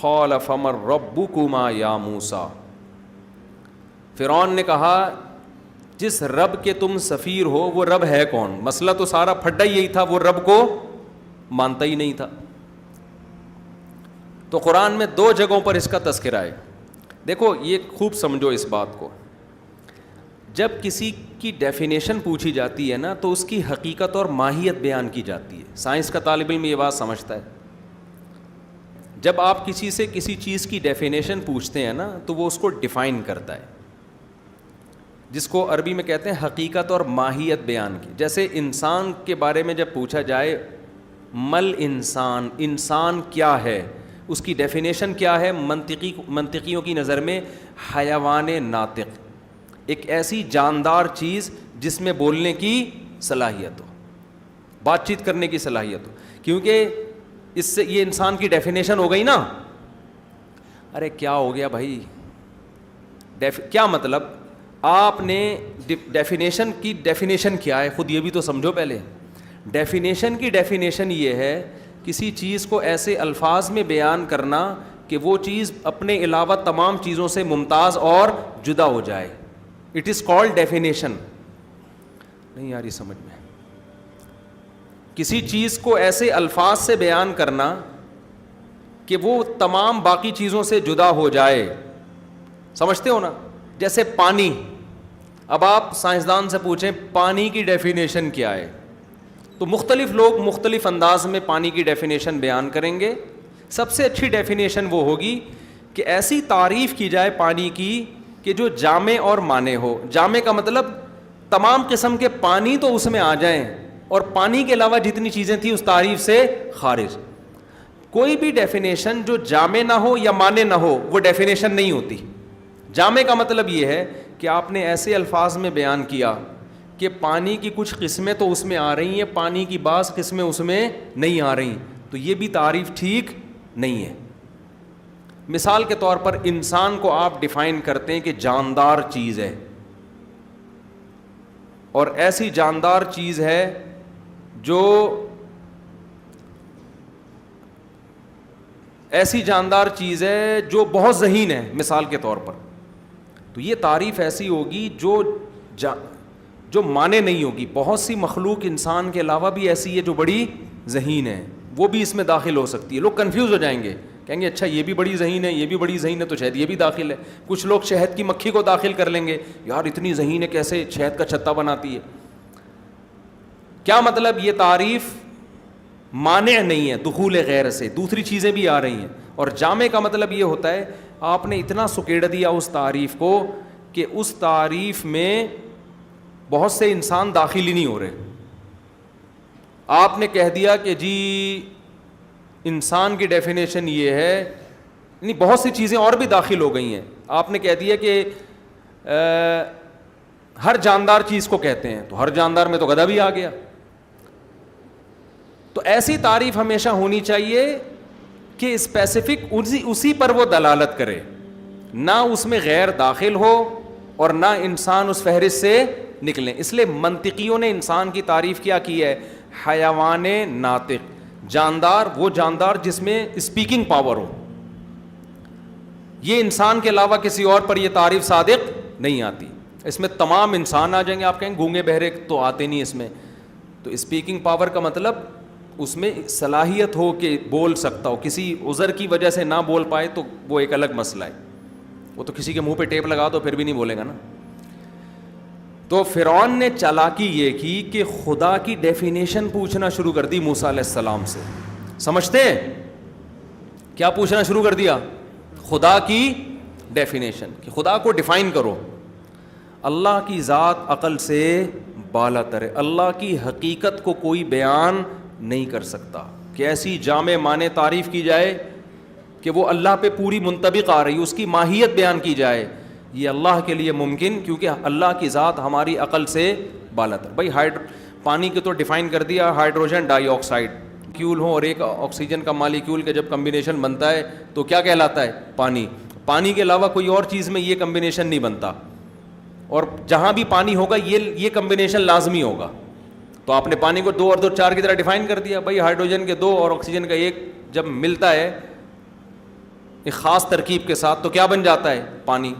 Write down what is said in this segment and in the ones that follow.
قال فمن ربکما یا موسیٰ، فرعون نے کہا جس رب کے تم سفیر ہو وہ رب ہے کون؟ مسئلہ تو سارا پھڈا یہی تھا، وہ رب کو مانتا ہی نہیں تھا. تو قرآن میں 2 جگہوں پر اس کا تذکرہ ہے. دیکھو یہ خوب سمجھو اس بات کو، جب کسی کی ڈیفینیشن پوچھی جاتی ہے نا تو اس کی حقیقت اور ماہیت بیان کی جاتی ہے. سائنس کا طالب علم یہ بات سمجھتا ہے. جب آپ کسی سے کسی چیز کی ڈیفینیشن پوچھتے ہیں نا تو وہ اس کو ڈیفائن کرتا ہے، جس کو عربی میں کہتے ہیں حقیقت اور ماہیت بیان کی. جیسے انسان کے بارے میں جب پوچھا جائے مل انسان، انسان کیا ہے، اس کی ڈیفینیشن کیا ہے؟ منطقیوں کی نظر میں حیوان ناطق، ایک ایسی جاندار چیز جس میں بولنے کی صلاحیت ہو، بات چیت کرنے کی صلاحیت ہو. کیونکہ اس سے یہ انسان کی ڈیفینیشن ہو گئی نا. ارے کیا ہو گیا بھائی، کیا مطلب؟ آپ نے ڈیفینیشن کی ڈیفینیشن کیا ہے خود یہ بھی تو سمجھو پہلے. ڈیفینیشن کی ڈیفینیشن یہ ہے کسی چیز کو ایسے الفاظ میں بیان کرنا کہ وہ چیز اپنے علاوہ تمام چیزوں سے ممتاز اور جدا ہو جائے. It is called definition. نہیں آ رہی سمجھ میں؟ کسی چیز کو ایسے الفاظ سے بیان کرنا کہ وہ تمام باقی چیزوں سے جدا ہو جائے. سمجھتے ہو نا؟ جیسے پانی. اب آپ سائنسدان سے پوچھیں پانی کی ڈیفینیشن کیا ہے تو مختلف لوگ مختلف انداز میں پانی کی ڈیفینیشن بیان کریں گے. سب سے اچھی ڈیفینیشن وہ ہوگی کہ ایسی تعریف کی جائے پانی کی کہ جو جامع اور مانع ہو. جامع کا مطلب تمام قسم کے پانی تو اس میں آ جائیں اور پانی کے علاوہ جتنی چیزیں تھیں اس تعریف سے خارج. کوئی بھی ڈیفینیشن جو جامع نہ ہو یا مانع نہ ہو وہ ڈیفینیشن نہیں ہوتی. جامع کا مطلب یہ ہے کہ آپ نے ایسے الفاظ میں بیان کیا کہ پانی کی کچھ قسمیں تو اس میں آ رہی ہیں، پانی کی بعض قسمیں اس میں نہیں آ رہی، تو یہ بھی تعریف ٹھیک نہیں ہے. مثال کے طور پر انسان کو آپ ڈیفائن کرتے ہیں کہ جاندار چیز ہے، اور ایسی جاندار چیز ہے جو بہت ذہین ہے مثال کے طور پر. تو یہ تعریف ایسی ہوگی جو مانے نہیں ہوگی. بہت سی مخلوق انسان کے علاوہ بھی ایسی ہے جو بڑی ذہین ہے، وہ بھی اس میں داخل ہو سکتی ہے. لوگ کنفیوز ہو جائیں گے، کہیں گے اچھا یہ بھی بڑی ذہین ہے، یہ بھی بڑی ذہین ہے تو شاید یہ بھی داخل ہے. کچھ لوگ شہد کی مکھی کو داخل کر لیں گے، یار اتنی ذہین ہے کیسے شہد کا چھتا بناتی ہے. کیا مطلب؟ یہ تعریف مانع نہیں ہے دخول غیر سے، دوسری چیزیں بھی آ رہی ہیں. اور جامع کا مطلب یہ ہوتا ہے آپ نے اتنا سکیڑ دیا اس تعریف کو کہ اس تعریف میں بہت سے انسان داخل ہی نہیں ہو رہے. آپ نے کہہ دیا کہ جی انسان کی ڈیفینیشن یہ ہے، نہیں بہت سی چیزیں اور بھی داخل ہو گئی ہیں. آپ نے کہہ دیا کہ ہر جاندار چیز کو کہتے ہیں، تو ہر جاندار میں تو گدھا بھی آ گیا. تو ایسی تعریف ہمیشہ ہونی چاہیے کہ اسپیسیفک اسی پر وہ دلالت کرے، نہ اس میں غیر داخل ہو اور نہ انسان اس فہرست سے نکلیں. اس لیے منطقیوں نے انسان کی تعریف کیا کی ہے؟ حیوان ناطق، جاندار، وہ جاندار جس میں اسپیکنگ پاور ہو. یہ انسان کے علاوہ کسی اور پر یہ تعریف صادق نہیں آتی. اس میں تمام انسان آ جائیں گے. آپ کہیں گونگے بہرے تو آتے نہیں اس میں. تو اسپیکنگ پاور کا مطلب اس میں صلاحیت ہو کہ بول سکتا ہو. کسی عذر کی وجہ سے نہ بول پائے تو وہ ایک الگ مسئلہ ہے، وہ تو کسی کے منہ پہ ٹیپ لگا دو پھر بھی نہیں بولے گا نا. تو فرعون نے چالاکی یہ کی کہ خدا کی ڈیفینیشن پوچھنا شروع کر دی موسیٰ علیہ السلام سے. سمجھتے ہیں کیا پوچھنا شروع کر دیا؟ خدا کی ڈیفینیشن، کہ خدا کو ڈیفائن کرو. اللہ کی ذات عقل سے بالا تر ہے. اللہ کی حقیقت کو کوئی بیان نہیں کر سکتا کہ ایسی جامع معنی تعریف کی جائے کہ وہ اللہ پہ پوری منطبق آ رہی، اس کی ماہیت بیان کی جائے. یہ اللہ کے لیے ممکن، کیونکہ اللہ کی ذات ہماری عقل سے بالا تر. بھائی پانی کے تو ڈیفائن کر دیا، ہائیڈروجن ڈائی آکسائڈ کیول ہو اور ایک آکسیجن کا مالیکیول کا جب کمبینیشن بنتا ہے تو کیا کہلاتا ہے؟ پانی. پانی کے علاوہ کوئی اور چیز میں یہ کمبینیشن نہیں بنتا، اور جہاں بھی پانی ہوگا یہ کمبینیشن لازمی ہوگا. تو آپ نے پانی کو 2 اور 2 4 کی طرح ڈیفائن کر دیا. بھائی ہائیڈروجن کے 2 اور آکسیجن کا 1 جب ملتا ہے ایک خاص ترکیب کے ساتھ، تو کیا بن جاتا ہے؟ پانی.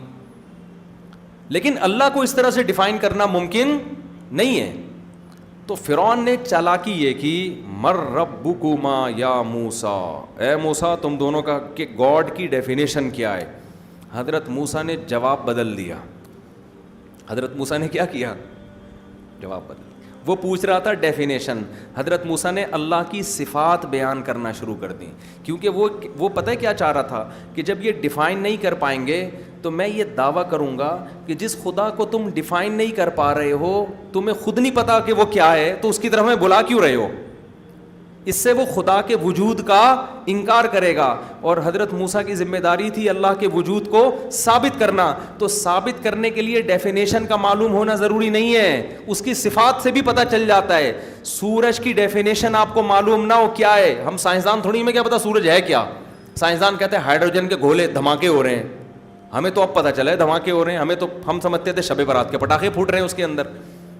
لیکن اللہ کو اس طرح سے ڈیفائن کرنا ممکن نہیں ہے. تو فرعون نے چالاکی یہ کی، مر ربکما یا موسیٰ، اے موسیٰ تم دونوں کا کہ گاڈ کی ڈیفینیشن کیا ہے. حضرت موسیٰ نے جواب بدل دیا. حضرت موسیٰ نے کیا کیا؟ جواب بدل. وہ پوچھ رہا تھا ڈیفینیشن، حضرت موسیٰ نے اللہ کی صفات بیان کرنا شروع کر دیں، کیونکہ وہ پتہ ہے کیا چاہ رہا تھا کہ جب یہ ڈیفائن نہیں کر پائیں گے تو میں یہ دعویٰ کروں گا کہ جس خدا کو تم ڈیفائن نہیں کر پا رہے ہو، تمہیں خود نہیں پتا کہ وہ کیا ہے، تو اس کی طرف میں بلا کیوں رہے ہو؟ اس سے وہ خدا کے وجود کا انکار کرے گا. اور حضرت موسیٰ کی ذمہ داری تھی اللہ کے وجود کو ثابت کرنا. تو ثابت کرنے کے لیے ڈیفینیشن کا معلوم ہونا ضروری نہیں ہے، اس کی صفات سے بھی پتہ چل جاتا ہے. سورج کی ڈیفینیشن آپ کو معلوم نہ ہو کیا ہے، ہم سائنسدان تھوڑی میں کیا پتا سورج ہے کیا. سائنسدان کہتے ہیں ہائیڈروجن کے گولے دھماکے ہو رہے ہیں، ہمیں تو اب پتہ چلا ہے دھماکے ہو رہے ہیں، ہم سمجھتے تھے شب برات کے پٹاخے پھوٹ رہے ہیں اس کے اندر،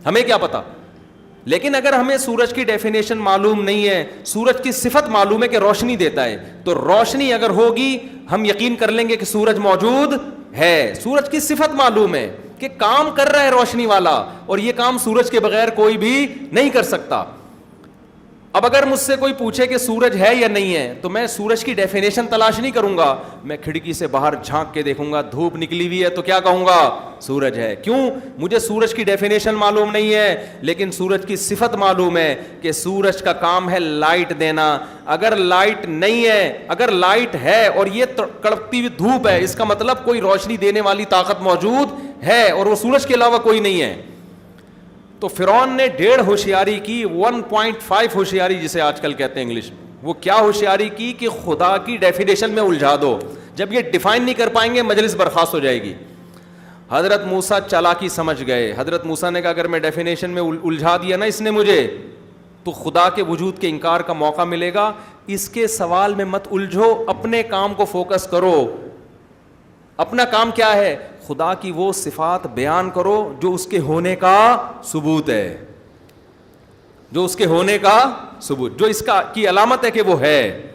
ہمیں کیا پتا. لیکن اگر ہمیں سورج کی ڈیفینیشن معلوم نہیں ہے، سورج کی صفت معلوم ہے کہ روشنی دیتا ہے، تو روشنی اگر ہوگی ہم یقین کر لیں گے کہ سورج موجود ہے. سورج کی صفت معلوم ہے کہ کام کر رہا ہے روشنی والا، اور یہ کام سورج کے بغیر کوئی بھی نہیں کر سکتا. اب اگر مجھ سے کوئی پوچھے کہ سورج ہے یا نہیں ہے، تو میں سورج کی ڈیفینیشن تلاش نہیں کروں گا، میں کھڑکی سے باہر جھانک کے دیکھوں گا، دھوپ نکلی ہوئی ہے تو کیا کہوں گا؟ سورج ہے. کیوں؟ مجھے سورج کی ڈیفینیشن معلوم نہیں ہے، لیکن سورج کی صفت معلوم ہے کہ سورج کا کام ہے لائٹ دینا. اگر لائٹ نہیں ہے، اگر لائٹ ہے اور یہ کڑکتی ہوئی دھوپ ہے، اس کا مطلب کوئی روشنی دینے والی طاقت موجود ہے، اور وہ سورج کے علاوہ کوئی نہیں ہے. تو فرعون نے 1.5 ہوشیاری کی، 1.5 ہوشیاری جسے آج کل کہتے ہیں انگلش میں. وہ کیا ہوشیاری کی کہ خدا کی ڈیفینیشن میں الجھا دو. جب یہ ڈیفائن نہیں کر پائیں گے مجلس برخاست ہو جائے گی. حضرت موسیٰ چالاکی سمجھ گئے. حضرت موسیٰ نے کہا اگر میں ڈیفینیشن میں الجھا دیا نا اس نے مجھے، تو خدا کے وجود کے انکار کا موقع ملے گا. اس کے سوال میں مت الجھو، اپنے کام کو فوکس کرو. اپنا کام کیا ہے؟ خدا کی وہ صفات بیان کرو جو اس کے ہونے کا ثبوت ہے، جو اس کے ہونے کا ثبوت، جو اس کا کی علامت ہے کہ وہ ہے.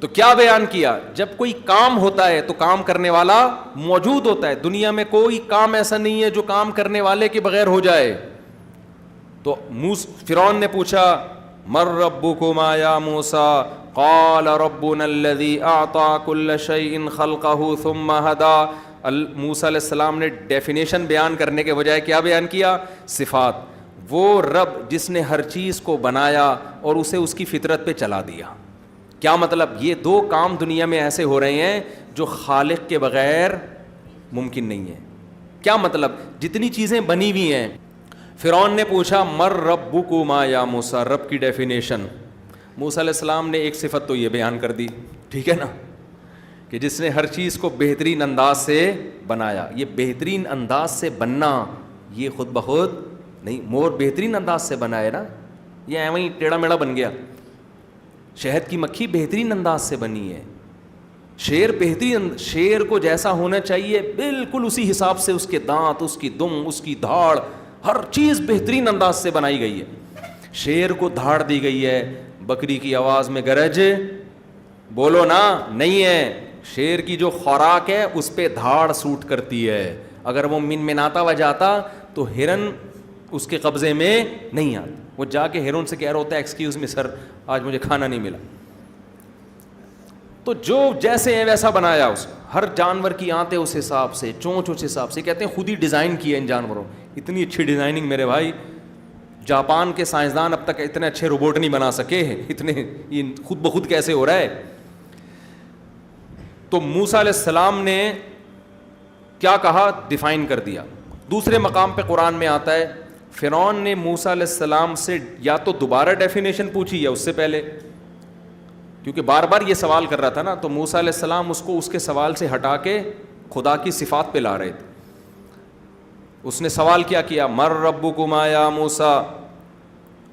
تو کیا بیان کیا؟ جب کوئی کام ہوتا ہے تو کام کرنے والا موجود ہوتا ہے. دنیا میں کوئی کام ایسا نہیں ہے جو کام کرنے والے کے بغیر ہو جائے. تو فرعون نے پوچھا مر ربکما یا موسیٰ قال ربنا الذی اعطى كل شیء خلقہ ثم ہدی. موسیٰ علیہ السلام نے ڈیفینیشن بیان کرنے کے بجائے کیا بیان کیا؟ صفات. وہ رب جس نے ہر چیز کو بنایا اور اسے اس کی فطرت پہ چلا دیا. کیا مطلب؟ یہ 2 کام دنیا میں ایسے ہو رہے ہیں جو خالق کے بغیر ممکن نہیں ہے. کیا مطلب؟ جتنی چیزیں بنی ہوئی ہیں. فرعون نے پوچھا مر ربکما یا موسیٰ، رب کی ڈیفینیشن. موسیٰ علیہ السلام نے ایک صفت تو یہ بیان کر دی، ٹھیک ہے نا، کہ جس نے ہر چیز کو بہترین انداز سے بنایا. یہ بہترین انداز سے بننا یہ خود بخود نہیں، مور بہترین انداز سے بنا ہے نا، یہ ایویں ہی ٹیڑھا میڑھا بن گیا. شہد کی مکھی بہترین انداز سے بنی ہے. شیر بہترین، شیر کو جیسا ہونا چاہیے بالکل اسی حساب سے، اس کے دانت، اس کی دم، اس کی دھاڑ، ہر چیز بہترین انداز سے بنائی گئی ہے. شیر کو دھاڑ دی گئی ہے، بکری کی آواز میں گرج بولو نا نہیں ہے. شیر کی جو خوراک ہے اس پہ دھاڑ سوٹ کرتی ہے. اگر وہ منمناتا ہوا جاتا تو ہرن اس کے قبضے میں نہیں آتا. وہ جا کے ہرن سے کہہ رہا ہوتا ہے ایکسکیوز می سر آج مجھے کھانا نہیں ملا. تو جو جیسے ہیں ویسا بنایا اس کو. ہر جانور کی آنتیں اس حساب سے، چونچ اس حساب سے. کہتے ہیں خود ہی ڈیزائن کی ہے ان جانوروں. اتنی اچھی ڈیزائننگ میرے بھائی، جاپان کے سائنسدان اب تک اتنے اچھے روبوٹ نہیں بنا سکے ہیں. اتنے یہ خود بخود کیسے ہو رہا ہے. تو موسیٰ علیہ السلام نے کیا کہا؟ ڈیفائن کر دیا. دوسرے مقام پہ قرآن میں آتا ہے فرعون نے موسیٰ علیہ السلام سے یا تو دوبارہ ڈیفینیشن پوچھی یا اس سے پہلے، کیونکہ بار بار یہ سوال کر رہا تھا نا. تو موسیٰ علیہ السلام اس کو اس کے سوال سے ہٹا کے خدا کی صفات پہ لا رہے تھے. اس نے سوال کیا مر ربکما یا موسیٰ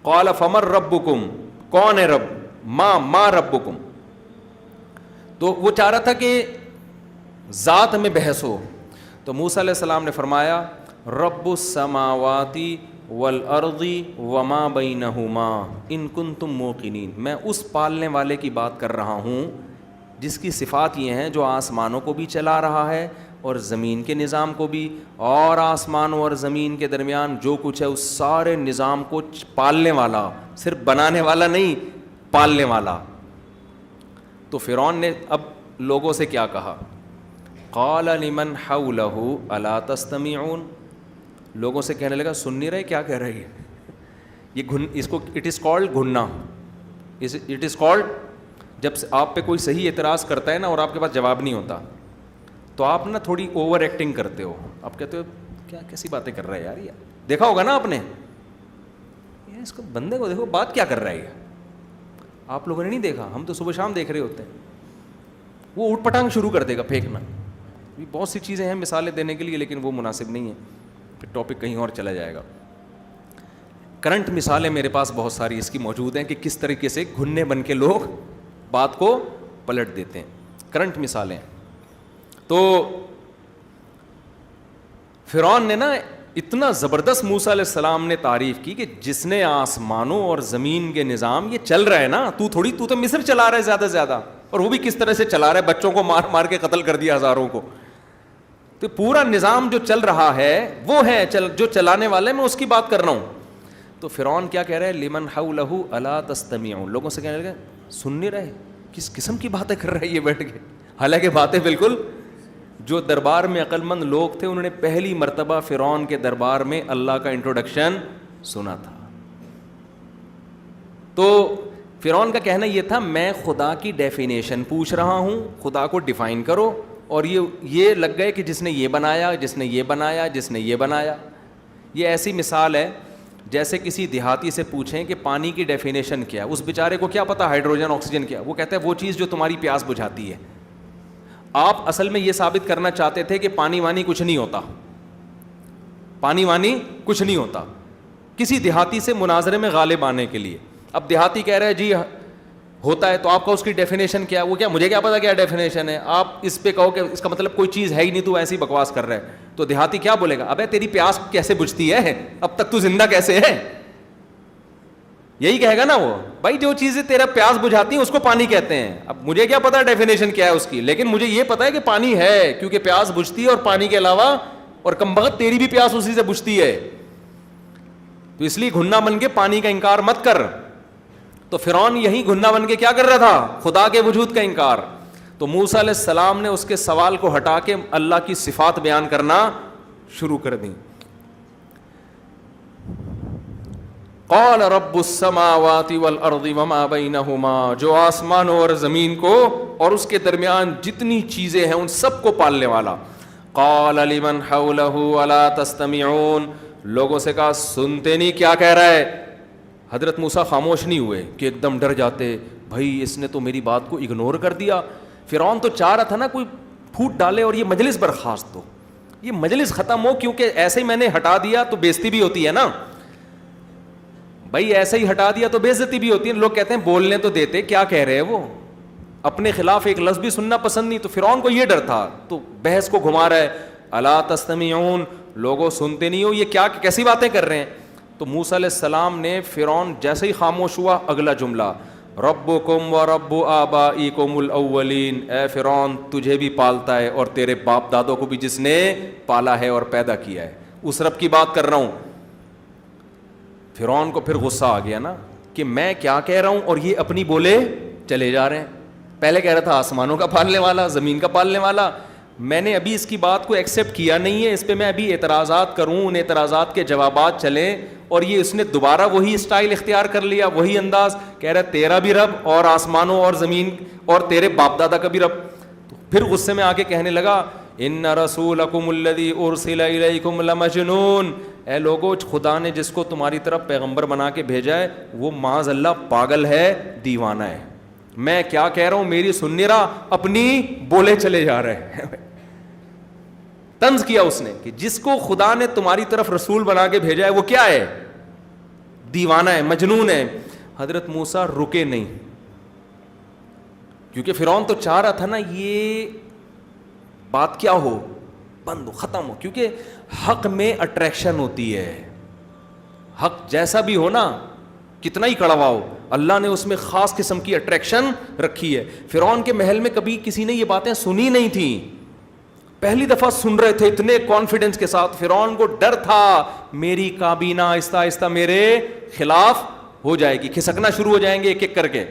قال فمر ربکم، کون ہے رب؟ ما ربکم. تو وہ چاہ رہا تھا کہ ذات میں بحث ہو. تو موسیٰ علیہ السلام نے فرمایا رب السماوات والارض وما بینہما ان کنتم موقنین. میں اس پالنے والے کی بات کر رہا ہوں جس کی صفات یہ ہیں جو آسمانوں کو بھی چلا رہا ہے اور زمین کے نظام کو بھی, اور آسمانوں اور زمین کے درمیان جو کچھ ہے اس سارے نظام کو پالنے والا, صرف بنانے والا نہیں, پالنے والا. تو فرعون نے اب لوگوں سے کیا کہا, قال لمن حولہ الا تستمعون, لوگوں سے کہنے لگا سن نہیں رہے کیا کہہ رہی ہے یہ اس کو اٹ از کالڈ گھننا, اٹ از کالڈ جب آپ پہ کوئی صحیح اعتراض کرتا ہے نا اور آپ کے پاس جواب نہیں ہوتا تو آپ نا تھوڑی اوور ایکٹنگ کرتے ہو, آپ کہتے ہو کیا کیسی باتیں کر رہا ہے یار, یہ دیکھا ہوگا نا آپ نے, اس کو بندے کو دیکھو بات کیا کر رہا ہے یہ, آپ لوگوں نے نہیں دیکھا, ہم تو صبح شام دیکھ رہے ہوتے ہیں. وہ اوٹ پٹانگ شروع کر دے گا پھینکنا. بہت سی چیزیں ہیں مثالیں دینے کے لیے لیکن وہ مناسب نہیں ہے, پھر ٹاپک کہیں اور چلا جائے گا. کرنٹ مثالیں میرے پاس بہت ساری اس کی موجود ہیں کہ کس طریقے سے گھننے بن کے لوگ بات کو پلٹ دیتے ہیں. کرنٹ مثالیں. تو فرعون نے نا اتنا زبردست موسیٰ علیہ السلام نے تعریف کی کہ جس نے آسمانوں اور زمین کے نظام یہ چل رہا ہے نا, تو تو مصر چلا رہا ہے زیادہ سے زیادہ, اور وہ بھی کس طرح سے چلا رہا ہے, بچوں کو مار مار کے قتل کر دیا ہزاروں کو. تو پورا نظام جو چل رہا ہے وہ ہے جو چلانے والے, میں اس کی بات کر رہا ہوں. تو فرعون کیا کہہ رہا ہے, لمن حولہ الا تستمعون, لوگوں سے کہنے لگے سن نہیں رہے, کس قسم کی باتیں کر رہے ہیں یہ بیٹھ کے, حالانکہ باتیں بالکل, جو دربار میں عقل مند لوگ تھے انہوں نے پہلی مرتبہ فرعون کے دربار میں اللہ کا انٹروڈکشن سنا تھا. تو فرعون کا کہنا یہ تھا میں خدا کی ڈیفینیشن پوچھ رہا ہوں, خدا کو ڈیفائن کرو, اور یہ لگ گئے کہ جس نے یہ بنایا, جس نے یہ بنایا, جس نے یہ بنایا. یہ ایسی مثال ہے جیسے کسی دیہاتی سے پوچھیں کہ پانی کی ڈیفینیشن کیا ہے, اس بیچارے کو کیا پتا ہائیڈروجن آکسیجن کیا, وہ کہتا ہے وہ چیز جو تمہاری پیاس بجھاتی ہے. آپ اصل میں یہ ثابت کرنا چاہتے تھے کہ پانی وانی کچھ نہیں ہوتا, پانی وانی کچھ نہیں ہوتا, کسی دیہاتی سے مناظرے میں غالب آنے کے لیے. اب دیہاتی کہہ رہے ہیں جی ہوتا ہے, تو آپ کا اس کی ڈیفینیشن کیا ہے, وہ کیا مجھے کیا پتا کیا ڈیفینیشن ہے, آپ اس پہ کہو کہ اس کا مطلب کوئی چیز ہے ہی نہیں, تو ایسی بکواس کر رہا ہے. تو دیہاتی کیا بولے گا, ابے تیری پیاس کیسے بجھتی ہے, اب تک تو زندہ کیسے ہے, یہی کہے گا نا وہ, بھائی جو چیزیں تیرا پیاس بجھاتی ہیں اس کو پانی کہتے ہیں. اب مجھے کیا پتا ڈیفینیشن کیا ہے اس کی, لیکن مجھے یہ پتا ہے کہ پانی ہے, کیونکہ پیاس بجھتی ہے, اور پانی کے علاوہ اور کمبخت تیری بھی پیاس اسی سے بجھتی ہے, تو اس لیے گھنا بن کے پانی کا انکار مت کر. تو فرعون یہی گھنا بن کے کیا کر رہا تھا, خدا کے وجود کا انکار. تو موسیٰ علیہ السلام نے اس کے سوال کو ہٹا کے اللہ کی صفات بیان کرنا شروع کر دیں. قال رب السماوات والارض وما بینہما, جو آسمانوں اور زمین کو اور اس کے درمیان جتنی چیزیں ہیں ان سب کو پالنے والا. قال لمن حولہ الا تستمعون, لوگوں سے کہا سنتے نہیں کیا کہہ رہا ہے. حضرت موسیٰ خاموش نہیں ہوئے کہ ایک دم ڈر جاتے, بھائی اس نے تو میری بات کو اگنور کر دیا. فرعون تو چاہ رہا تھا نا کوئی پھوٹ ڈالے اور یہ مجلس برخاست ہو, یہ مجلس ختم ہو, کیونکہ ایسے ہی میں نے ہٹا دیا تو بےزتی بھی ہوتی ہے نا بھائی, ایسے ہی ہٹا دیا تو بے عزتی بھی ہوتی ہے. لوگ کہتے ہیں بولنے تو دیتے, کیا کہہ رہے ہیں وہ, اپنے خلاف ایک لفظ بھی سننا پسند نہیں. تو فرعون کو یہ ڈر تھا, تو بحث کو گھما رہا ہے, الا تستمعون, لوگوں سنتے نہیں ہو, یہ کیا کیسی باتیں کر رہے ہیں. تو موسیٰ علیہ السلام نے, فرعون جیسے ہی خاموش ہوا, اگلا جملہ ربکم و رب آبائکم الاولین, اے فرعون تجھے بھی پالتا ہے اور تیرے باپ دادوں کو بھی جس نے پالا ہے اور پیدا کیا ہے, اس رب کی بات کر رہا ہوں. فرعون کو پھر غصہ آ گیا نا کہ میں کیا کہہ رہا ہوں اور یہ اپنی بولے چلے جا رہے ہیں. پہلے کہہ رہا تھا آسمانوں کا پالنے والا, زمین کا پالنے والا, میں نے ابھی اس کی بات کو ایکسیپٹ کیا نہیں ہے, اس پہ میں ابھی اعتراضات کروں, ان اعتراضات کے جوابات چلیں, اور یہ اس نے دوبارہ وہی اسٹائل اختیار کر لیا, وہی انداز, کہہ رہا ہے تیرا بھی رب اور آسمانوں اور زمین اور تیرے باپ دادا کا بھی رب. تو پھر غصے میں آ کے کہنے لگا ان رسولکم الذی ارسل الیکم لمجنون, اے لوگو خدا نے جس کو تمہاری طرف پیغمبر بنا کے بھیجا ہے وہ معاذ اللہ پاگل ہے, دیوانہ ہے. میں کیا کہہ رہا ہوں میری سن نہیں رہا, اپنی بولے چلے جا رہے ہیں. طنز کیا اس نے کہ جس کو خدا نے تمہاری طرف رسول بنا کے بھیجا ہے وہ کیا ہے, دیوانہ ہے, مجنون ہے. حضرت موسیٰ رکے نہیں, کیونکہ فرعون تو چاہ رہا تھا نا یہ بات کیا ہو, بند ہو, ختم ہو, کیونکہ حق میں اٹریکشن ہوتی ہے. حق جیسا بھی ہو نا, کتنا ہی کڑوا ہو, اللہ نے اس میں خاص قسم کی اٹریکشن رکھی ہے. فرعون کے محل میں کبھی کسی نے یہ باتیں سنی نہیں تھیں, پہلی دفعہ سن رہے تھے اتنے کانفیڈنس کے ساتھ. فرعون کو ڈر تھا میری کابینہ آہستہ آہستہ میرے خلاف ہو جائے گی, کھسکنا شروع ہو جائیں گے ایک ایک کر کے.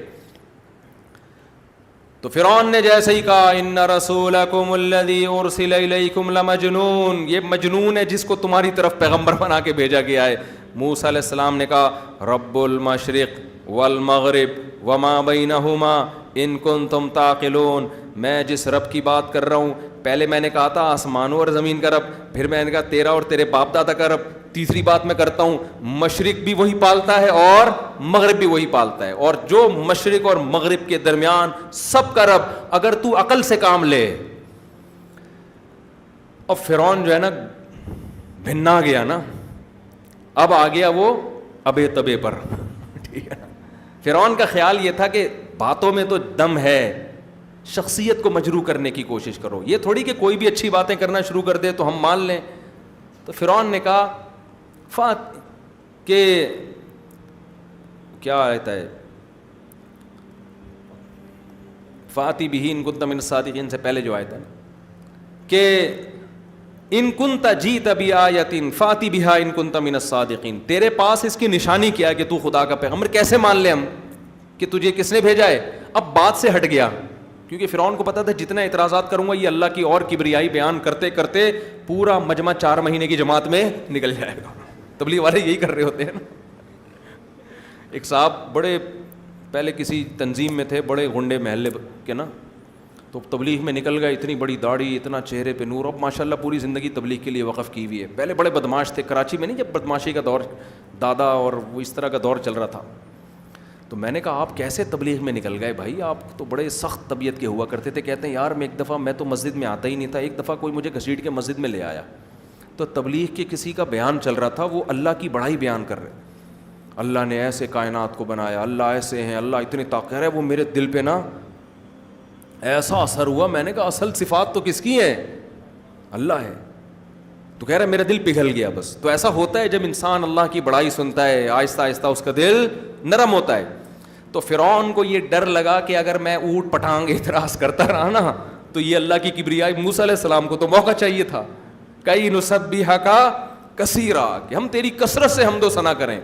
تو فرعون نے جیسے ہی کہا ان رسولکم الذی ارسل الیکم لمجنون, یہ مجنون ہے جس کو تمہاری طرف پیغمبر بنا کے بھیجا گیا ہے. موسیٰ علیہ السلام نے کہا رب المشرق والمغرب وما بینہما ان کنتم تعقلون, میں جس رب کی بات کر رہا ہوں, پہلے میں نے کہا تھا آسمانوں اور زمین کا رب, پھر میں نے کہا تیرا اور تیرے باپ دادا کا رب, تیسری بات میں کرتا ہوں مشرق بھی وہی پالتا ہے اور مغرب بھی وہی پالتا ہے, اور جو مشرق اور مغرب کے درمیان سب کا رب, اگر تو عقل سے کام لے. اب فرعون جو ہے نا بھنا گیا نا, اب آ گیا وہ ابے تبے پر. ٹھیک ہے, فرعون کا خیال یہ تھا کہ باتوں میں تو دم ہے, شخصیت کو مجروح کرنے کی کوشش کرو, یہ تھوڑی کہ کوئی بھی اچھی باتیں کرنا شروع کر دے تو ہم مان لیں. تو فرعون نے کہا کہ کیا آتا ہے فاتی بہ ان کنت من الصادقین سے پہلے جو آیت ہے کہ ان کنت جیت بآیۃ فاتی بہا ان کنت من الصادقین, تیرے پاس اس کی نشانی کیا ہے کہ تو خدا کا پیغمبر, کیسے مان لیں ہم کہ تجھے کس نے بھیجا ہے. اب بات سے ہٹ گیا, کیونکہ فرعون کو پتا تھا جتنا اعتراضات کروں گا یہ اللہ کی اور کبریائی بیان کرتے کرتے پورا مجمع 4 مہینے کی جماعت میں نکل جائے گا. تبلیغ والے یہی کر رہے ہوتے ہیں نا. ایک صاحب بڑے پہلے کسی تنظیم میں تھے, بڑے غنڈے محلے کے نا, تو تبلیغ میں نکل گئے, اتنی بڑی داڑھی, اتنا چہرے پہ نور, اب ماشاءاللہ پوری زندگی تبلیغ کے لیے وقف کی ہوئی ہے. پہلے بڑے بدماش تھے, کراچی میں نہیں جب بدماشی کا دور دادا اور وہ اس طرح کا دور چل رہا تھا. تو میں نے کہا آپ کیسے تبلیغ میں نکل گئے بھائی, آپ تو بڑے سخت طبیعت کے ہوا کرتے تھے. کہتے ہیں یار میں ایک دفعہ, میں تو مسجد میں آتا ہی نہیں تھا, ایک دفعہ کوئی مجھے گھسیٹ کے مسجد میں لے آیا, تو تبلیغ کے کسی کا بیان چل رہا تھا, وہ اللہ کی بڑائی بیان کر رہے, اللہ نے ایسے کائنات کو بنایا, اللہ ایسے ہیں, اللہ اتنی طاقت ہے. وہ میرے دل پہ نا ایسا اثر ہوا, میں نے کہا اصل صفات تو کس کی ہیں, اللہ ہے. تو کہہ رہا میرا دل پگھل گیا بس. تو ایسا ہوتا ہے جب انسان اللہ کی بڑائی سنتا ہے, آہستہ آہستہ اس کا دل نرم ہوتا ہے. تو فرعون کو یہ ڈر لگا کہ اگر میں اونٹ پٹانگ اعتراض کرتا رہا نا تو یہ اللہ کی کبریائی, موسیٰ علیہ السلام کو تو موقع چاہیے تھا کئی نسبحک کثیرا, کہ ہم تیری کثرت سے حمد و ثنا کریں.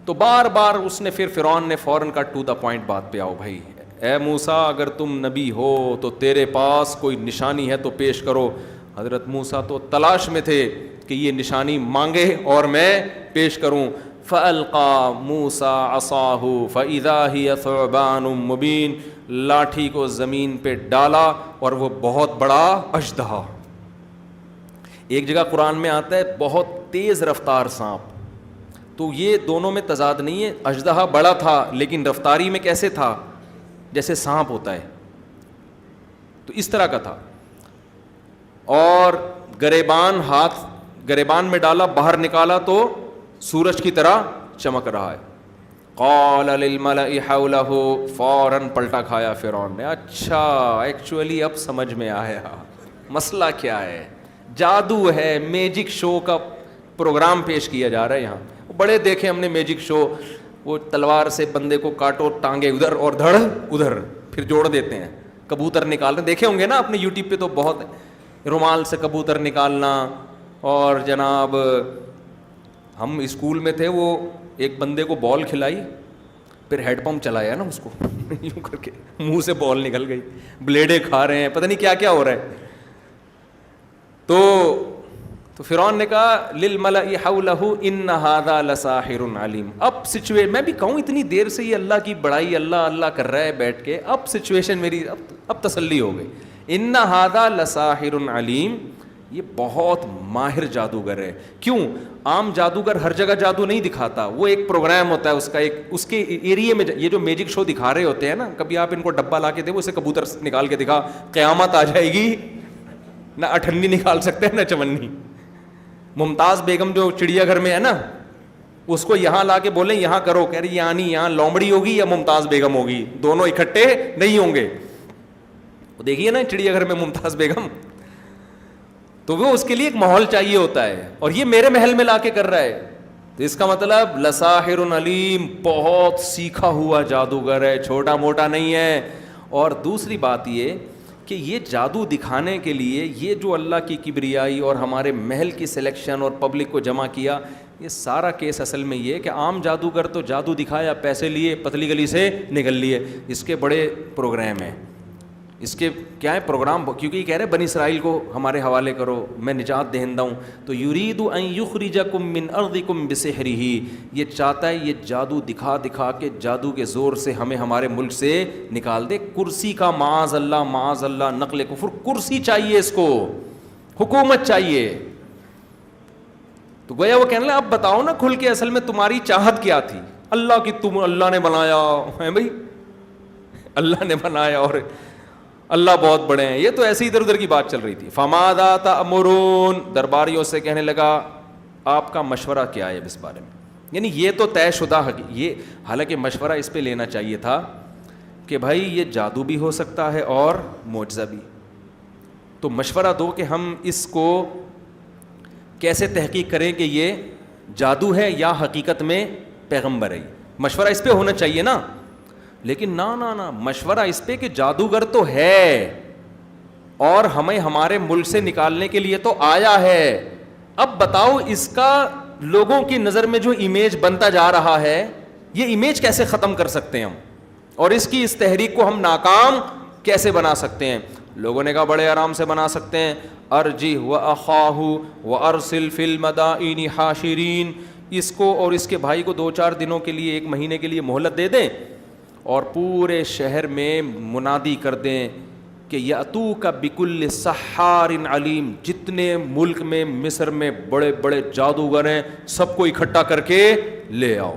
تو بار بار اس نے, پھر فرعون نے فوراً کا ٹو دا پوائنٹ بات پہ آؤ بھائی, اے موسیٰ اگر تم نبی ہو تو تیرے پاس کوئی نشانی ہے تو پیش کرو. حضرت موسیٰ تو تلاش میں تھے کہ یہ نشانی مانگے اور میں پیش کروں. فَأَلْقَى مُوسَىٰ عَصَاهُ فَإِذَا هِيَ ثُعْبَانٌ مُّبِينٌ, لاٹھی کو زمین پہ ڈالا اور وہ بہت بڑا اژدہا. ایک جگہ قرآن میں آتا ہے بہت تیز رفتار سانپ, تو یہ دونوں میں تضاد نہیں ہے. اژدہا بڑا تھا لیکن رفتاری میں کیسے تھا, جیسے سانپ ہوتا ہے, تو اس طرح کا تھا. اور گریبان, ہاتھ گریبان میں ڈالا, باہر نکالا تو سورج کی طرح چمک رہا ہے. قال للملأ حوله, فوراً پلٹا کھایا فرعون نے. اچھا ایکچولی اب سمجھ میں آیا مسئلہ کیا ہے, جادو ہے, میجک شو کا پروگرام پیش کیا جا رہا ہے یہاں. بڑے دیکھیں ہم نے میجک شو, وہ تلوار سے بندے کو کاٹو, ٹانگے ادھر اور دھڑ ادھر, پھر جوڑ دیتے ہیں, کبوتر نکالنے دیکھے ہوں گے نا اپنے یوٹیوب پہ, تو بہت رومال سے کبوتر نکالنا. اور جناب ہم اسکول میں تھے, وہ ایک بندے کو بال کھلائی, پھر ہیڈ پمپ چلایا نا اس کو یوں کر کے, منہ سے بال نکل گئی, بلیڈیں کھا رہے ہیں, پتہ نہیں کیا کیا ہو رہا ہے. تو فرعون نے کہا للملأ حولہ ان ھذا لساحر علیم. اب میں بھی کہوں اتنی دیر سے یہ اللہ کی بڑائی اللہ اللہ کر رہا ہے بیٹھ کے, اب سچویشن میری اب تسلی ہو گئی. ان ھذا لساحر علیم, یہ بہت ماہر جادوگر ہے. کیوں, عام جادوگر ہر جگہ جادو نہیں دکھاتا, وہ ایک پروگرام ہوتا ہے اس کا, ایک اس کے ایریے میں. یہ جو میجک شو دکھا رہے ہوتے ہیں نا, کبھی آپ ان کو ڈبہ لا کے دے, وہ اسے کبوتر نکال کے دکھا, قیامت آ جائے گی, نہ اٹھنی نکال سکتے ہیں نہ چمنی. ممتاز بیگم جو چڑیا گھر میں ہے نا, اس کو یہاں لا کے بولیں یہاں کرو, کہہ رہی یہاں نہیں, یہاں لومڑی ہوگی یا ممتاز بیگم ہوگی, دونوں اکٹھے نہیں ہوں گے. وہ دیکھیے نا چڑیا گھر میں ممتاز بیگم, تو وہ اس کے لیے ایک ماحول چاہیے ہوتا ہے, اور یہ میرے محل میں لا کے کر رہا ہے. تو اس کا مطلب لساحر علیم، بہت سیکھا ہوا جادوگر ہے، چھوٹا موٹا نہیں ہے. اور دوسری بات یہ کہ یہ جادو دکھانے کے لیے یہ جو اللہ کی کبریائی اور ہمارے محل کی سلیکشن اور پبلک کو جمع کیا، یہ سارا کیس اصل میں یہ کہ عام جادوگر تو جادو دکھایا، پیسے لیے، پتلی گلی سے نکل لیے. اس کے بڑے پروگرام ہیں، اس کے کیا ہے پروگرام، کیونکہ یہ کہہ رہے بنی اسرائیل کو ہمارے حوالے کرو، میں نجات دہندہ ہوں. تو یرید ان یخرجکم من ارضکم بسحرہ، یہ چاہتا ہے یہ جادو دکھا دکھا کے، جادو کے زور سے ہمیں ہمارے ملک سے نکال دے. کرسی کا معاذ اللہ، نقل کفر، کرسی چاہیے اس کو، حکومت چاہیے. تو گویا وہ کہنے لگا اب بتاؤ نا کھل کے اصل میں تمہاری چاہت کیا تھی. اللہ کی تم اللہ نے بنایا ہے بھائی، اللہ نے بنایا اور اللہ بہت بڑے ہیں. یہ تو ایسے ادھر ادھر کی بات چل رہی تھی. فماذا تأمرون، درباریوں سے کہنے لگا آپ کا مشورہ کیا ہے اس بارے میں. یعنی یہ تو طے شدہ یہ، حالانکہ مشورہ اس پہ لینا چاہیے تھا کہ بھائی یہ جادو بھی ہو سکتا ہے اور معجزہ بھی. تو مشورہ دو کہ ہم اس کو کیسے تحقیق کریں کہ یہ جادو ہے یا حقیقت میں پیغمبر ہے. مشورہ اس پہ ہونا چاہیے نا. لیکن نہ مشورہ اس پہ کہ جادوگر تو ہے اور ہمیں ہمارے ملک سے نکالنے کے لیے تو آیا ہے. اب بتاؤ اس کا لوگوں کی نظر میں جو امیج بنتا جا رہا ہے، یہ امیج کیسے ختم کر سکتے ہیں ہم، اور اس کی اس تحریک کو ہم ناکام کیسے بنا سکتے ہیں. لوگوں نے کہا بڑے آرام سے بنا سکتے ہیں. ارجہ واخاہ وارسل فی المدائن حاشرین، اس کو اور اس کے بھائی کو 2-4 دنوں کے لیے، 1 مہینے کے لیے مہلت دے دیں اور پورے شہر میں منادی کر دیں کہ یاتوک بکل سحار علیم، جتنے ملک میں مصر میں بڑے بڑے جادوگر ہیں سب کو اکٹھا کر کے لے آؤ.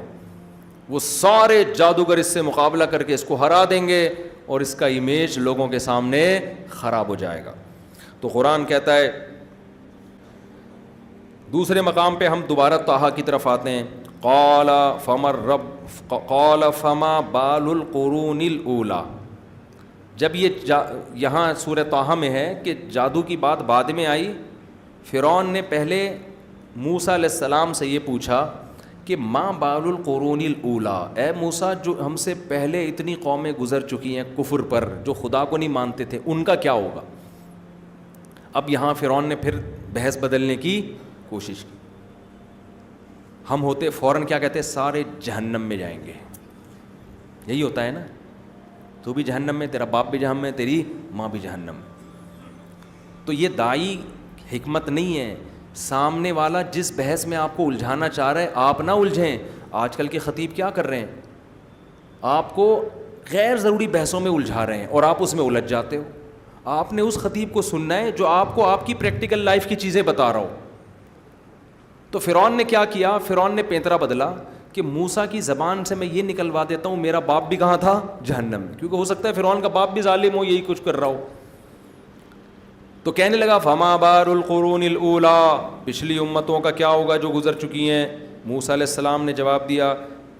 وہ سارے جادوگر اس سے مقابلہ کر کے اس کو ہرا دیں گے اور اس کا امیج لوگوں کے سامنے خراب ہو جائے گا. تو قرآن کہتا ہے دوسرے مقام پہ، ہم دوبارہ طٰہٰ کی طرف آتے ہیں. قال فما بال القرون الاولی. جب یہ یہاں سورہ طٰہٰ میں ہے کہ جادو کی بات بعد میں آئی. فرعون نے پہلے موسیٰ علیہ السلام سے یہ پوچھا کہ ما بال القرون الاولی، اے موسیٰ جو ہم سے پہلے اتنی قومیں گزر چکی ہیں کفر پر، جو خدا کو نہیں مانتے تھے، ان کا کیا ہوگا. اب یہاں فرعون نے پھر بحث بدلنے کی کوشش کی. ہم ہوتے فوراً کیا کہتے، سارے جہنم میں جائیں گے. یہی ہوتا ہے نا، تو بھی جہنم میں، تیرا باپ بھی جہنم میں، تیری ماں بھی جہنم میں. تو یہ دائی حکمت نہیں ہے. سامنے والا جس بحث میں آپ کو الجھانا چاہ رہا ہے آپ نہ الجھیں. آج کل کے خطیب کیا کر رہے ہیں، آپ کو غیر ضروری بحثوں میں الجھا رہے ہیں اور آپ اس میں الجھ جاتے ہو. آپ نے اس خطیب کو سننا ہے جو آپ کو آپ کی پریکٹیکل لائف کی چیزیں بتا رہا ہو. تو فرعون نے کیا کیا، فرعون نے پینترا بدلا کہ موسیٰ کی زبان سے میں یہ نکلوا دیتا ہوں میرا باپ بھی کہاں تھا، جہنم میں. کیونکہ ہو سکتا ہے فرعون کا باپ بھی ظالم ہو، یہی کچھ کر رہا ہو. تو کہنے لگا فما بال القرون الاولی، پچھلی امتوں کا کیا ہوگا جو گزر چکی ہیں. موسیٰ علیہ السلام نے جواب دیا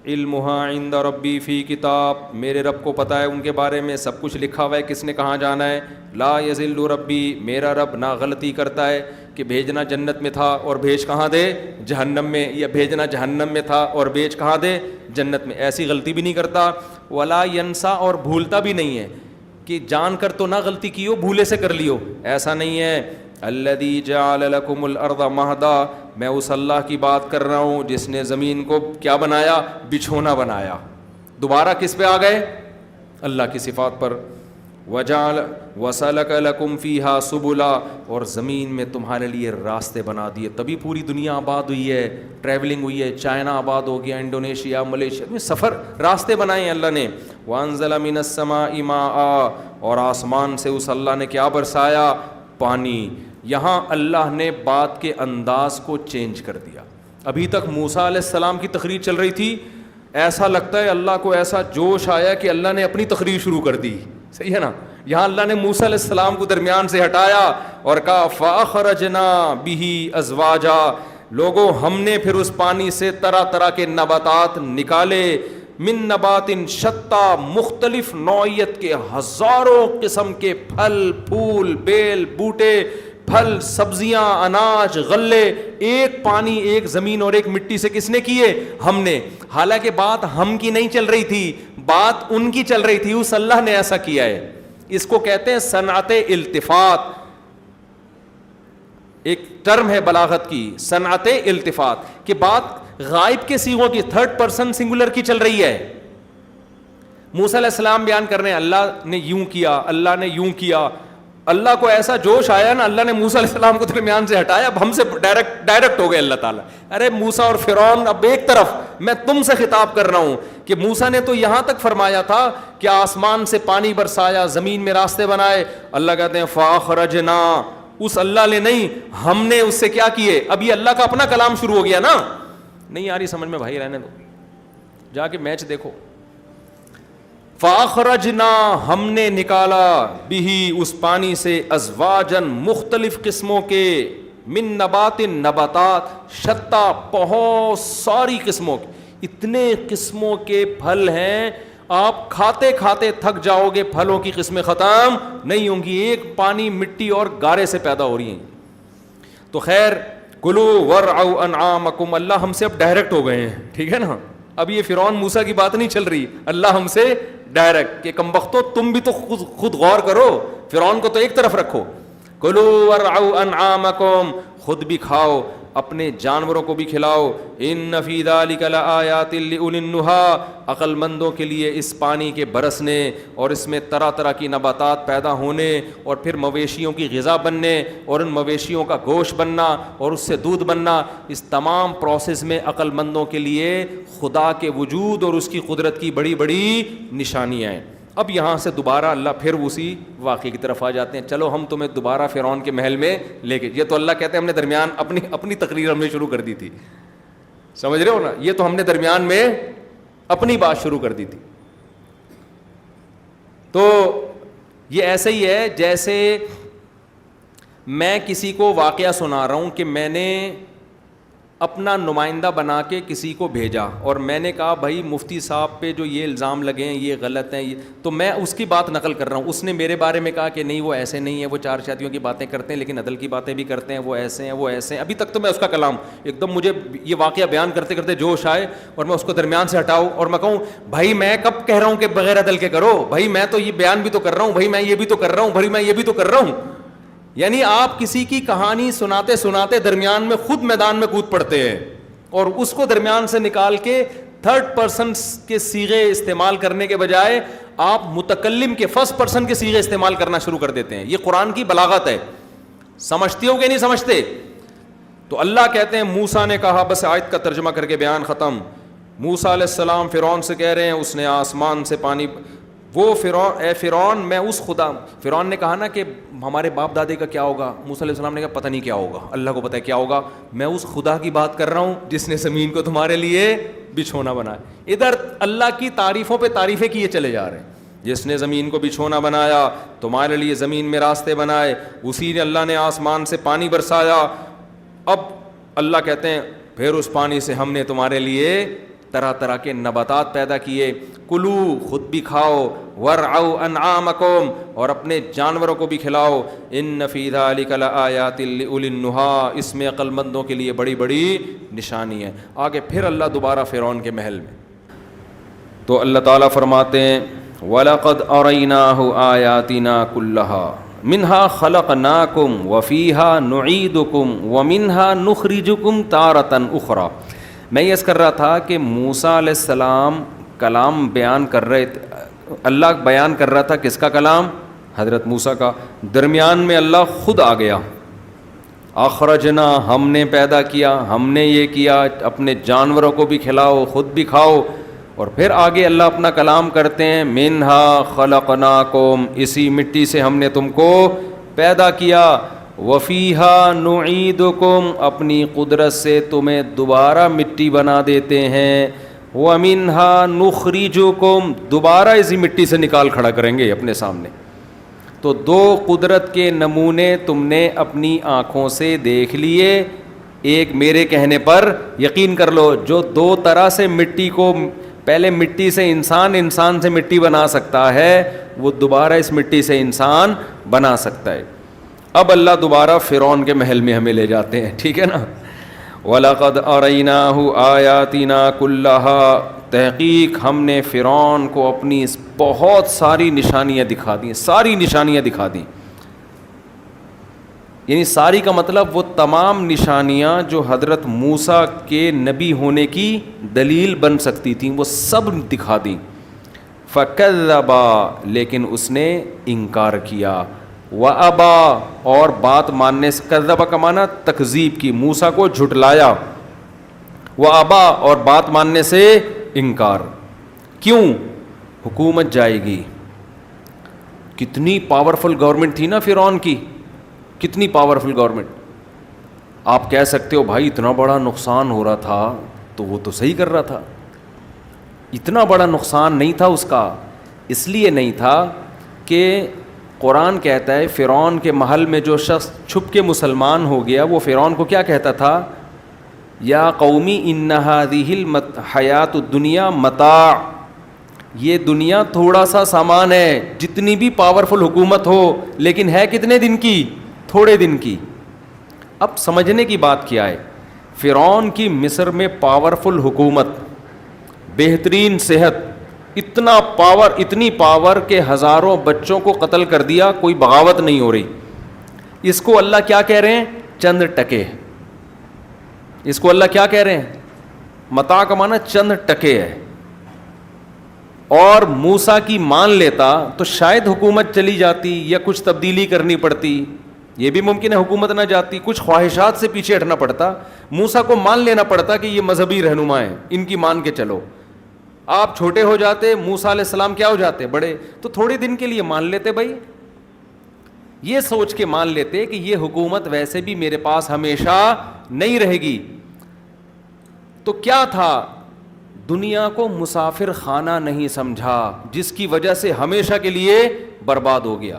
علمھا عند ربی فی کتاب، میرے رب کو پتہ ہے ان کے بارے میں، سب کچھ لکھا ہوا ہے کس نے کہاں جانا ہے. لا یضل ربی، میرا رب نہ غلطی کرتا ہے کہ بھیجنا جنت میں تھا اور بھیج کہاں دے، جہنم میں، یا بھیجنا جہنم میں تھا اور بھیج کہاں دے، جنت میں. ایسی غلطی بھی نہیں کرتا. ولا ینسا، اور بھولتا بھی نہیں ہے کہ جان کر تو نہ غلطی کیو، بھولے سے کر لیو، ایسا نہیں ہے. الذی جعل لکم الارض مہدا، میں اس اللہ کی بات کر رہا ہوں جس نے زمین کو کیا بنایا، بچھونا بنایا. دوبارہ کس پہ آ گئے، اللہ کی صفات پر. وجعل وسلک لکم فیہا سبلا، اور زمین میں تمہارے لیے راستے بنا دیے. تبھی پوری دنیا آباد ہوئی ہے، ٹریولنگ ہوئی ہے، چائنا آباد ہو گیا، انڈونیشیا، ملیشیا میں سفر، راستے بنائے ہیں اللہ نے. وانزل من السماء ماء، اور آسمان سے اس اللہ نے کیا برسایا، پانی. یہاں اللہ نے بات کے انداز کو چینج کر دیا. ابھی تک موسیٰ علیہ السلام کی تقریر چل رہی تھی، ایسا لگتا ہے اللہ کو ایسا جوش آیا کہ اللہ نے اپنی تقریر شروع کر دی. صحیح ہے نا. یہاں اللہ نے موسیٰ علیہ السلام کو درمیان سے ہٹایا اور کہا فَأَخْرَجْنَا بِهِ أَزْوَاجًا، لوگوں ہم نے پھر اس پانی سے طرح طرح کے نباتات نکالے. من نبات شتّا، مختلف نوعیت کے ہزاروں قسم کے پھل پھول بیل بوٹے پھل سبزیاں اناج غلے ایک پانی ایک زمین اور ایک مٹی سے کس نے کیے؟ ہم نے. حالانکہ بات ہم کی نہیں چل رہی تھی, بات ان کی چل رہی تھی, اس اللہ نے ایسا کیا ہے. اس کو کہتے ہیں صنعت التفات, ایک ٹرم ہے بلاغت کی, صنعت التفات, کہ بات غائب کے صیغوں کی, تھرڈ پرسن سنگولر کی چل رہی ہے. موسیٰ علیہ السلام بیان کر رہے ہیں اللہ نے یوں کیا, اللہ نے یوں کیا. اللہ کو ایسا جوش آیا نا, اللہ نے موسیٰ علیہ السلام کو درمیان سے ہٹایا, اب ہم سے ڈائریکٹ ہو گئے اللہ تعالیٰ. ارے موسیٰ اور فرعون اب ایک طرف, میں تم سے خطاب کر رہا ہوں کہ موسیٰ نے تو یہاں تک فرمایا تھا کہ آسمان سے پانی برسایا, زمین میں راستے بنائے. اللہ کہتے ہیں فاخرجنا, اس اللہ نے نہیں, ہم نے اس سے کیا کیے. اب یہ اللہ کا اپنا کلام شروع ہو گیا نا. نہیں آ رہی سمجھ میں بھائی, رہنے دو, جا کے میچ دیکھو. فاخرجنا, ہم نے نکالا, بھی اس پانی سے, ازواجن, مختلف قسموں کے, من نبات, نباتات, شتا, بہت ساری قسموں کے, اتنے قسموں کے پھل ہیں آپ کھاتے کھاتے تھک جاؤ گے, پھلوں کی قسمیں ختم نہیں ہوں گی. ایک پانی مٹی اور گارے سے پیدا ہو رہی ہیں. تو خیر, کلو ورعوا انعامکم, اللہ ہم سے اب ڈائریکٹ ہو گئے ہیں, ٹھیک ہے نا. اب یہ فرعون موسیٰ کی بات نہیں چل رہی, اللہ ہم سے ڈائریکٹ, کہ کم بختو تم بھی تو خود غور کرو, فرعون کو تو ایک طرف رکھو. کلو ورعوا انعامکم, خود بھی کھاؤ, اپنے جانوروں کو بھی کھلاؤ. ان فی ذلک لآیات لأولی النہی, عقل مندوں کے لیے اس پانی کے برسنے اور اس میں طرح طرح کی نباتات پیدا ہونے اور پھر مویشیوں کی غذا بننے اور ان مویشیوں کا گوشت بننا اور اس سے دودھ بننا, اس تمام پروسیس میں عقل مندوں کے لیے خدا کے وجود اور اس کی قدرت کی بڑی بڑی نشانیاں ہیں. اب یہاں سے دوبارہ اللہ پھر اسی واقعے کی طرف آ جاتے ہیں. چلو ہم تمہیں دوبارہ فرعون کے محل میں لے کے, یہ تو اللہ کہتے ہیں ہم نے درمیان اپنی تقریر ہم نے شروع کر دی تھی, سمجھ رہے ہو نا, یہ تو ہم نے درمیان میں اپنی بات شروع کر دی تھی. تو یہ ایسا ہی ہے جیسے میں کسی کو واقعہ سنا رہا ہوں کہ میں نے اپنا نمائندہ بنا کے کسی کو بھیجا اور میں نے کہا بھائی مفتی صاحب پہ جو یہ الزام لگے ہیں یہ غلط ہیں, تو میں اس کی بات نقل کر رہا ہوں. اس نے میرے بارے میں کہا کہ نہیں وہ ایسے نہیں ہے, وہ چار شادیوں کی باتیں کرتے ہیں لیکن عدل کی باتیں بھی کرتے ہیں, وہ ایسے ہیں وہ ایسے ہیں. ابھی تک تو میں اس کا کلام ایک دم, مجھے یہ واقعہ بیان کرتے کرتے جوش آئے اور میں اس کو درمیان سے ہٹاؤں اور میں کہوں بھائی میں کب کہہ رہا ہوں کہ بغیر عدل کے کرو, بھائی میں تو یہ بیان بھی تو کر رہا ہوں, بھائی میں یہ بھی تو کر رہا ہوں, بھائی میں یہ بھی تو کر رہا ہوں. یعنی آپ کسی کی کہانی سناتے سناتے درمیان میں خود میدان میں کود پڑتے ہیں اور اس کو درمیان سے نکال کے تھرڈ پرسن کے صیغے استعمال کرنے کے بجائے آپ متکلم کے فرسٹ پرسن کے صیغے استعمال کرنا شروع کر دیتے ہیں. یہ قرآن کی بلاغت ہے, سمجھتے ہو کہ نہیں سمجھتے؟ تو اللہ کہتے ہیں موسیٰ نے کہا, بس آیت کا ترجمہ کر کے بیان ختم. موسیٰ علیہ السلام فرعون سے کہہ رہے ہیں اس نے آسمان سے پانی, وہ فرعون, اے فرعون میں اس خدا, فرعون نے کہا نا کہ ہمارے باپ دادے کا کیا ہوگا, موسیٰ علیہ السلام نے کہا پتہ نہیں کیا ہوگا, اللہ کو پتہ ہے کیا ہوگا, میں اس خدا کی بات کر رہا ہوں جس نے زمین کو تمہارے لیے بچھونا بنایا. ادھر اللہ کی تعریفوں پہ تعریفیں کیے چلے جا رہے ہیں, جس نے زمین کو بچھونا بنایا, تمہارے لیے زمین میں راستے بنائے, اسی نے اللہ نے آسمان سے پانی برسایا. اب اللہ کہتے ہیں پھر اس پانی سے ہم نے تمہارے لیے طرح طرح کے نباتات پیدا کیے. کلو, خود بھی کھاؤ, ورعوا انعامکم, اور اپنے جانوروں کو بھی کھلاؤ. ان فی ذلک لآیات لأولی النہی, اس میں عقل مندوں کے لیے بڑی بڑی نشانی ہے. آگے پھر اللہ دوبارہ فرعون کے محل میں, تو اللہ تعالیٰ فرماتے ہیں وَلَقَدْ أَرَيْنَاهُ آيَاتِنَا كُلَّهَا مِنْهَا خَلَقْنَاكُمْ وَفِيهَا نُعِيدُكُمْ وَمِنْهَا نُخْرِجُكُمْ تَارَةً أُخْرَى. میں یہ کر رہا تھا کہ موسیٰ علیہ السلام کلام بیان کر رہے تھے, اللہ بیان کر رہا تھا کس کا کلام؟ حضرت موسیٰ کا. درمیان میں اللہ خود آ گیا, اخرجنا, ہم نے پیدا کیا, ہم نے یہ کیا, اپنے جانوروں کو بھی کھلاؤ, خود بھی کھاؤ. اور پھر آگے اللہ اپنا کلام کرتے ہیں منہا خلقناکم, اسی مٹی سے ہم نے تم کو پیدا کیا, وفیہا نعیدکم, اپنی قدرت سے تمہیں دوبارہ مٹی بنا دیتے ہیں, ومنہا نخرجکم, دوبارہ اسی مٹی سے نکال کھڑا کریں گے اپنے سامنے. تو دو قدرت کے نمونے تم نے اپنی آنکھوں سے دیکھ لیے. ایک میرے کہنے پر یقین کر لو, جو دو طرح سے مٹی کو, پہلے مٹی سے انسان, انسان سے مٹی بنا سکتا ہے, وہ دوبارہ اس مٹی سے انسان بنا سکتا ہے. اب اللہ دوبارہ فرعون کے محل میں ہمیں لے جاتے ہیں, ٹھیک ہے نا. وَلَقَدْ أَرَيْنَاهُ آيَاتِنَا كُلَّهَا, تحقیق ہم نے فرعون کو اپنی بہت ساری نشانیاں دکھا دیں, ساری نشانیاں دکھا دیں. یعنی ساری کا مطلب وہ تمام نشانیاں جو حضرت موسیٰ کے نبی ہونے کی دلیل بن سکتی تھیں وہ سب دکھا دیں. فَكَذَّبَ, لیکن اس نے انکار کیا. وَأَبَى, اور بات ماننے سے, کذب کا معنی تکذیب کی, موسیٰ کو جھٹلایا. وَأَبَى, اور بات ماننے سے انکار. کیوں؟ حکومت جائے گی. کتنی پاورفل گورنمنٹ تھی نا فرعون کی, کتنی پاورفل گورنمنٹ. آپ کہہ سکتے ہو بھائی اتنا بڑا نقصان ہو رہا تھا تو وہ تو صحیح کر رہا تھا. اتنا بڑا نقصان نہیں تھا اس کا, اس لیے نہیں تھا کہ قرآن کہتا ہے فرعون کے محل میں جو شخص چھپ کے مسلمان ہو گیا وہ فرعون کو کیا کہتا تھا, یا قومی ان هذه الحیات الدنیا متاع, یہ دنیا تھوڑا سا سامان ہے. جتنی بھی پاورفل حکومت ہو لیکن ہے کتنے دن کی, تھوڑے دن کی. اب سمجھنے کی بات کیا ہے, فرعون کی مصر میں پاورفل حکومت, بہترین صحت, اتنا پاور, اتنی پاور کہ ہزاروں بچوں کو قتل کر دیا, کوئی بغاوت نہیں ہو رہی. اس کو اللہ کیا کہہ رہے ہیں, چند ٹکے. اس کو اللہ کیا کہہ رہے ہیں, متاع کا معنی چند ٹکے ہے. اور موسیٰ کی مان لیتا تو شاید حکومت چلی جاتی یا کچھ تبدیلی کرنی پڑتی, یہ بھی ممکن ہے حکومت نہ جاتی, کچھ خواہشات سے پیچھے ہٹنا پڑتا. موسیٰ کو مان لینا پڑتا کہ یہ مذہبی رہنما ہیں, ان کی مان کے چلو. آپ چھوٹے ہو جاتے, موسیٰ علیہ السلام کیا ہو جاتے, بڑے, تو تھوڑے دن کے لیے مان لیتے بھائی, یہ سوچ کے مان لیتے کہ یہ حکومت ویسے بھی میرے پاس ہمیشہ نہیں رہے گی. تو کیا تھا, دنیا کو مسافر خانہ نہیں سمجھا جس کی وجہ سے ہمیشہ کے لیے برباد ہو گیا.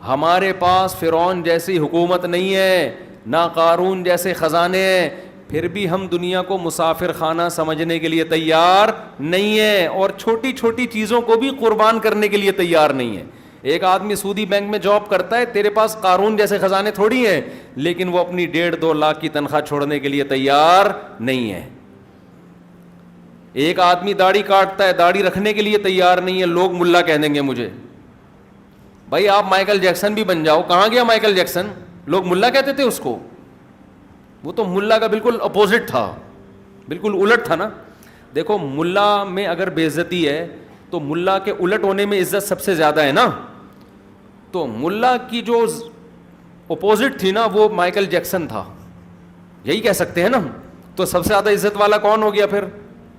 ہمارے پاس فرعون جیسی حکومت نہیں ہے, نہ قارون جیسے خزانے ہیں, پھر بھی ہم دنیا کو مسافر خانہ سمجھنے کے لیے تیار نہیں ہے, اور چھوٹی چھوٹی چیزوں کو بھی قربان کرنے کے لیے تیار نہیں ہے. ایک آدمی سودی بینک میں جاب کرتا ہے, تیرے پاس قارون جیسے خزانے تھوڑی ہیں, لیکن وہ اپنی 1.5-2 لاکھ کی تنخواہ چھوڑنے کے لیے تیار نہیں ہے. ایک آدمی داڑھی کاٹتا ہے, داڑھی رکھنے کے لیے تیار نہیں ہے. لوگ ملا کہہ دیں گے مجھے, بھائی آپ مائیکل جیکسن بھی بن جاؤ. کہاں گیا مائیکل جیکسن, لوگ ملا کہتے تھے اس کو. وہ تو ملا کا بالکل اپوزٹ تھا, بالکل الٹ تھا نا. دیکھو ملا میں اگر بے عزتی ہے تو ملا کے الٹ ہونے میں عزت سب سے زیادہ ہے نا. تو ملا کی جو اپوزٹ تھی نا وہ مائیکل جیکسن تھا, یہی کہہ سکتے ہیں نا. تو سب سے زیادہ عزت والا کون ہو گیا پھر,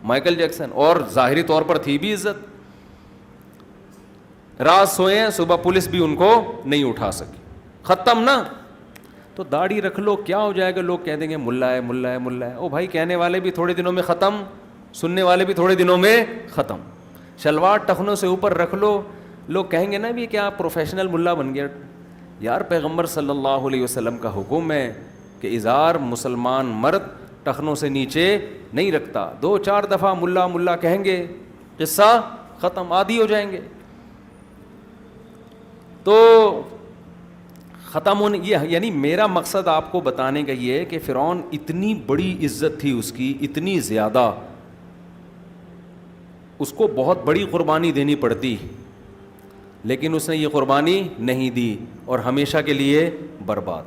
مائیکل جیکسن. اور ظاہری طور پر تھی بھی عزت. رات سوئے ہیں, صبح پولیس بھی ان کو نہیں اٹھا سکی, ختم نا. تو داڑھی رکھ لو کیا ہو جائے گا, لوگ کہہ دیں گے ملا ہے ملا ہے ملا ہے. او بھائی کہنے والے بھی تھوڑے دنوں میں ختم, سننے والے بھی تھوڑے دنوں میں ختم. شلوار ٹخنوں سے اوپر رکھ لو, لوگ کہیں گے نا بھی کیا پروفیشنل ملا بن گیا. یار پیغمبر صلی اللہ علیہ وسلم کا حکم ہے کہ ازار مسلمان مرد ٹخنوں سے نیچے نہیں رکھتا. 2-4 دفعہ ملا ملا کہیں گے, قصہ ختم, عادی ہو جائیں گے. تو ختم ہونے, یہ یعنی میرا مقصد آپ کو بتانے کا یہ ہے کہ فرعون اتنی بڑی عزت تھی اس کی, اتنی زیادہ, اس کو بہت بڑی قربانی دینی پڑتی, لیکن اس نے یہ قربانی نہیں دی اور ہمیشہ کے لیے برباد.